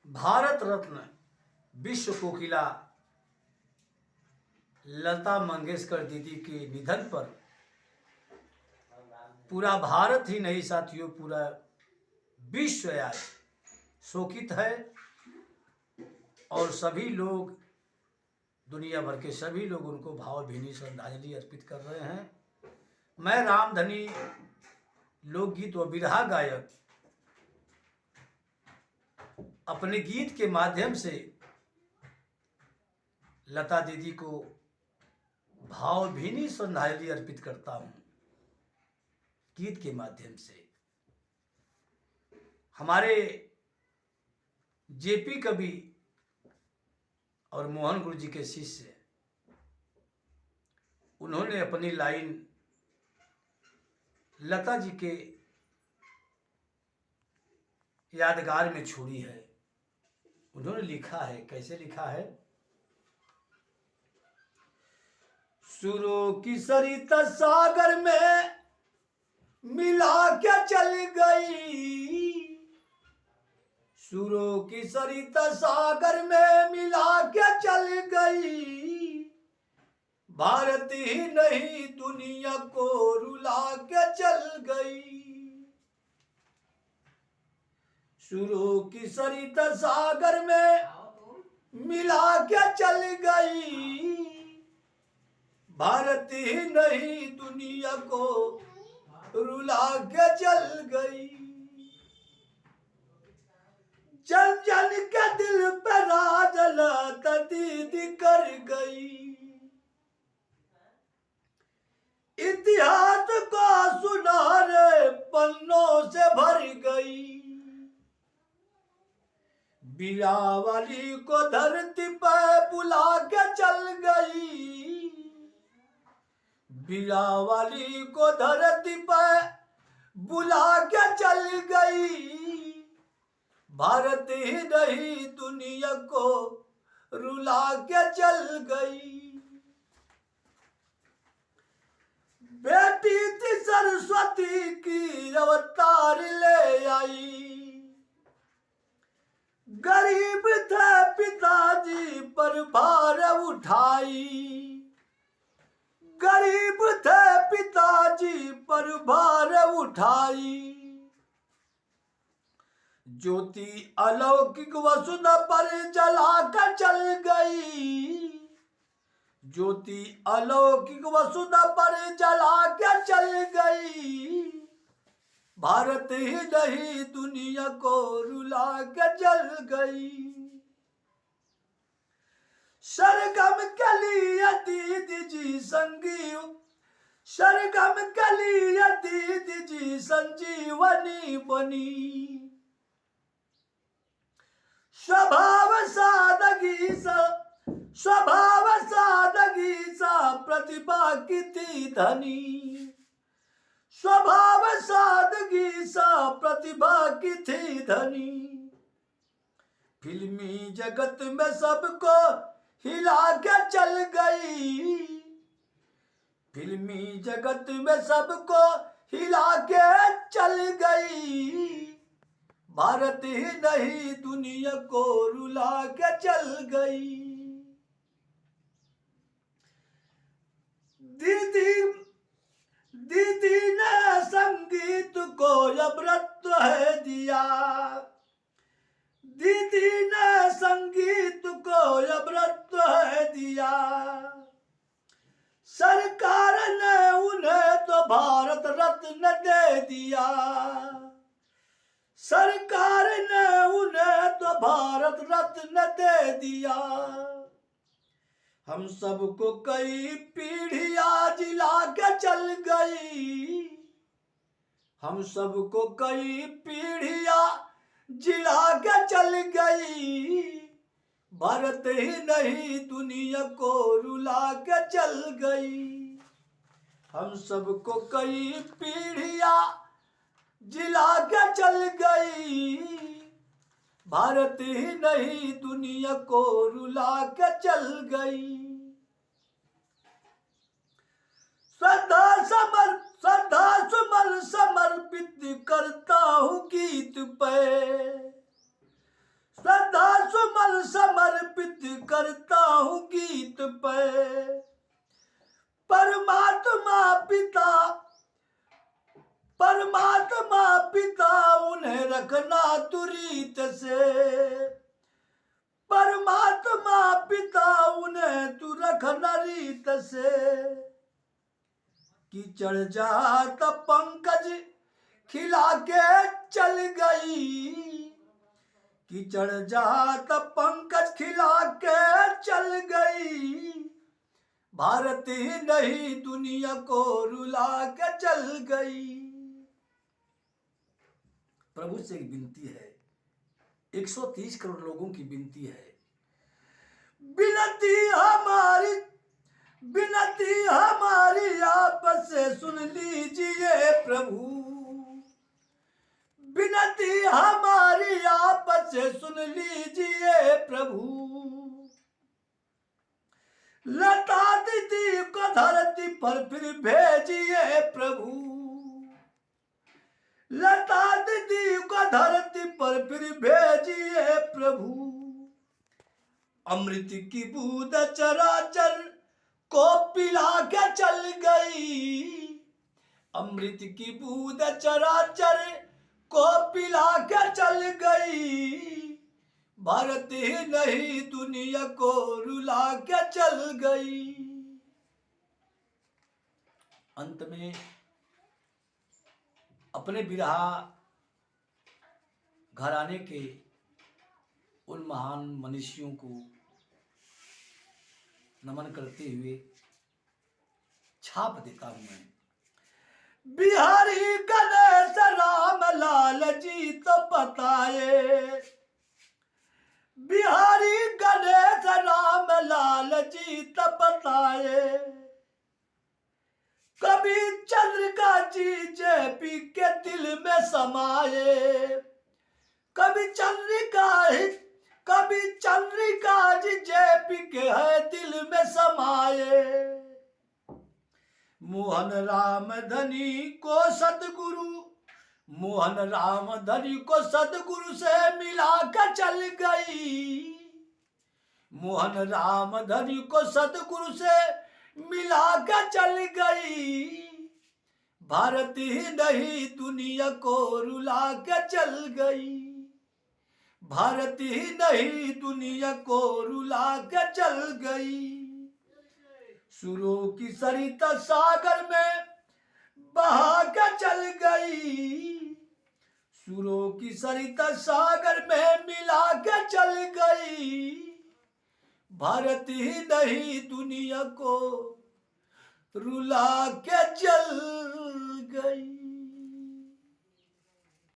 भारत रत्न विश्व कोकिला लता मंगेशकर दीदी के निधन पर पूरा भारत ही नहीं साथियों, पूरा विश्व आज शोकित है। और सभी लोग, दुनिया भर के सभी लोग उनको भावभीनी श्रद्धांजलि अर्पित कर रहे हैं। मैं रामधनी लोकगीत व बिरहा गायक अपने गीत के माध्यम से लता दीदी को भावभीनी श्रद्धांजलि अर्पित करता हूँ। गीत के माध्यम से हमारे जेपी कवि और मोहन गुरु जी के शिष्य, उन्होंने अपनी लाइन लता जी के यादगार में छोड़ी है। उन्होंने लिखा है, कैसे लिखा है? सुरों की सरिता सागर में मिला के चल गई, सुरों की सरिता सागर में मिला के चल गई, भारत ही नहीं दुनिया को रुला के चल गई। सुरों की सरिता सागर में मिला के चल गई, भारत ही नहीं दुनिया को रुला के चल गई। जन जन के दिल पे राज लता दीदी कर गई, इतिहास को सुनहरे पन्नों से भर गई। बीरावाली को धरती पे बुला के चल गई, बीरावाली को धरती पे बुला के चल गई, भारत ही नहीं दुनिया को रुला के चल गई। बेटी थी सरस्वती की अवतार ले आई, गरीब थे पिताजी पर भार उठाई, गरीब थे पिताजी पर भार उठाई। ज्योति अलौकिक वसुधा पर जला कर चल गई, ज्योति अलौकिक वसुधा पर जला के चल गई, भारत ही नहीं दुनिया को रुला के चल गई। सरगम के लिए दीदी जी संगीव, सरगम के लिए दीदी जी संजीवनी बनी, स्वभाव सादगी सा, स्वभाव सादगी सा प्रतिभा की थी धनी, स्वभाव सादगी सा प्रतिभा की थी धनी। फिल्मी जगत में सबको हिला के चल गई, फिल्मी जगत में सबको हिला के चल गई, भारत ही नहीं दुनिया को रुला के चल गई। दीदी दीदी ने संगीत को अमृत है दिया, दीदी ने संगीत को अमृत है दिया, सरकार ने उन्हें तो भारत रत्न दे दिया, सरकार ने उन्हें तो भारत रत्न दे दिया। हम सबको कई पीढ़ियां जिला के चल गई, हम सबको कई पीढ़ियां जिला के चल गई, भारत ही नहीं दुनिया को रुला के चल गई। हम सबको कई पीढ़ियां जिला के चल गई, भारत ही नहीं दुनिया को रुला के चल गई। श्रद्धा सुमन समर्पित करता हूँ गीत पे, श्रद्धा प्राण समर्पित करता हूँ गीत पे। परमात्मा पिता, परमात्मा पिता उन्हें रखना तू रीत से। परमात्मा पिता उन्हें तू रखना रीत से। कि चढ़ जात पंकज खिला के चल गई, कि चढ़ जात पंकज खिला के चल गई। भारत ही नहीं दुनिया को रुला के चल गई। प्रभु से एक विनती है, 130 करोड़ लोगों की विनती है। विनती हमारी, विनती हमारी आपस से सुन लीजिए प्रभु। विनती हमारी आपस से सुन लीजिए प्रभु। लता दीदी को धरती पर फिर भेजिए प्रभु। लता दीदी को धरती पर फिर भेजिए प्रभु। अमृत की बूंद चराचर को पिला के चल गई। अमृत की बूंद चराचर को पिला के चल गई। भारत ही नहीं दुनिया को रुला के चल गई। अंत में अपने बिरहा घराने के उन महान मनीषियों को नमन करते हुए छाप देता हूं मैं। बिहारी गणेश राम लाल जी तो बताए। बिहारी गणेश राम लाल जी तो बताए। कभी चंद्रिका जी जेपी के दिल में समाए। कभी चंद्रिका जी जेपी के है दिल में समाए। मोहन राम धनी को सतगुरु, मोहन राम धनी को सतगुरु से मिला कर चल गई। मोहन राम धनी को सतगुरु से मिला कर चल गई। भारत ही नहीं दुनिया को रुला के चल गई। भारत ही नहीं दुनिया को रुला के चल गई। सुरों की सरिता सागर में बहा के चल गई। सुरों की सरिता सागर में मिला के चल गई। भारत ही नहीं दुनिया को रुला के चल